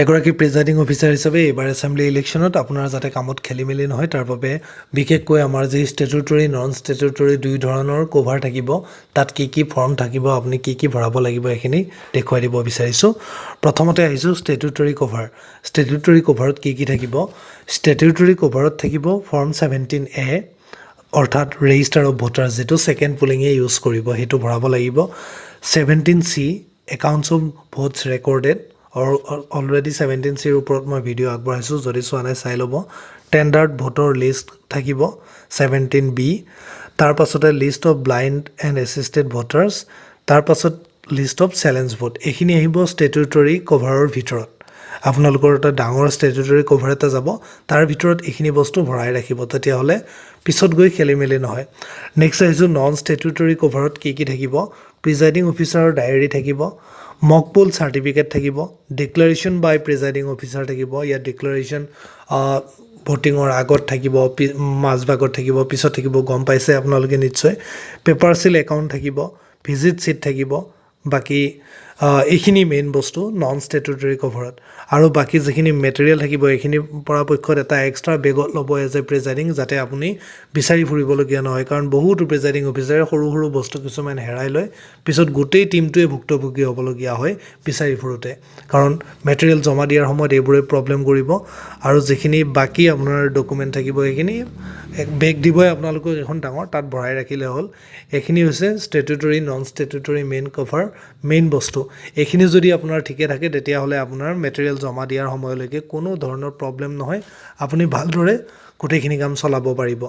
এগৰাকী presiding officer হিচাপে এইবাৰ এছেম্বলি ইলেকশ্যনত আপোনাৰ যাতে কামত খেলি মেলি নহয় তাৰ বাবে বিশেষকৈ আমাৰ যি ষ্টেটুটৰী নন ষ্টেটুটৰী দুই ধৰণৰ কভাৰ থাকিব তাত কি ফৰ্ম থাকিব আপুনি কি ভৰাব লাগিব এইখিনি দেখুৱাই দিব বিচাৰিছোঁ। প্ৰথমতে আহিছোঁ ষ্টেটুটৰী কভাৰ। ষ্টেটুটৰী কভাৰত কি থাকিব? ষ্টেটুটৰী কভাৰত থাকিব ফৰ্ম 17A অৰ্থাৎ ৰেজিষ্টাৰ অফ ভোটাৰ যিটো ছেকেণ্ড পুলিঙে ইউজ কৰিব সেইটো ভৰাব লাগিব। 17C accounts of votes recorded already 17Cৰ ওপৰত মই ভিডিঅ' আগবঢ়াইছোঁ, যদি চোৱা নাই চাই ল'ব। টেণ্ডাৰ্ড ভোটৰ লিষ্ট থাকিব 17B। তাৰ পাছতে list of blind and assisted voters, তাৰ পাছত লিষ্ট অফ চেলেঞ্জ ভোট। এইখিনি আহিব ষ্টেটুটৰী কভাৰৰ ভিতৰত। আপোনালোকৰ এটা ডাঙৰ ষ্টেটুটৰী কভাৰ এটা যাব, তাৰ ভিতৰত এইখিনি বস্তু ভৰাই ৰাখিব, তেতিয়াহ'লে পিছত গৈ খেলি মেলি নহয়। নেক্সট আহিছোঁ নন ষ্টেটুটৰী কভাৰত কি থাকিব? প্ৰিজাইডিং অফিচাৰৰ ডায়েৰী থাকিব, মক পোল চাৰ্টিফিকেট থাকিব, ডিক্লাৰেশ্যন বাই প্ৰিজাইডিং অফিচাৰ থাকিব। ইয়াত ডিক্লাৰেশ্যন ভোটিঙৰ আগত থাকিব, মাজভাগত থাকিব, পিছত থাকিব, গম পাইছে আপোনালোকে নিশ্চয়। পেপাৰ চিল একাউণ্ট থাকিব, ভিজিট ছিট থাকিব। বাকী এইখিনি মেইন বস্তু নন ষ্টেটুটৰী কভাৰত। আৰু বাকী যিখিনি মেটেৰিয়েল থাকিব এইখিনি পৰাপক্ষত এটা এক্সট্ৰা বেগত ল'ব এজ এ প্ৰিজাইডিং, যাতে আপুনি বিচাৰি ফুৰিবলগীয়া নহয়। কাৰণ বহুতো প্ৰিজাইডিং অফিচাৰে সৰু বস্তু কিছুমান হেৰাই লয়, পিছত গোটেই টীমটোৱে ভুক্তভোগী হ'বলগীয়া হয় বিচাৰি ফুৰোঁতে, কাৰণ মেটেৰিয়েল জমা দিয়াৰ সময়ত এইবোৰে প্ৰব্লেম কৰিব। আৰু যিখিনি বাকী আপোনাৰ ডকুমেণ্ট থাকিব সেইখিনি বেগ দিবই আপোনালোকক এখন ডাঙৰ, তাত ভৰাই ৰাখিলে হ'ল। এইখিনি হৈছে ষ্টেটুটৰী নন ষ্টেটুটৰী মেইন কভাৰ, মেইন বস্তু। এইখিনি যদি আপোনাৰ ঠিকে থাকে তেতিয়াহ'লে আপোনাৰ মেটেৰিয়েল জমা দিয়াৰ সময়লৈকে কোনো ধৰণৰ প্ৰব্লেম নহয়, আপুনি ভালদৰে গোটেইখিনি কাম চলাব পাৰিব।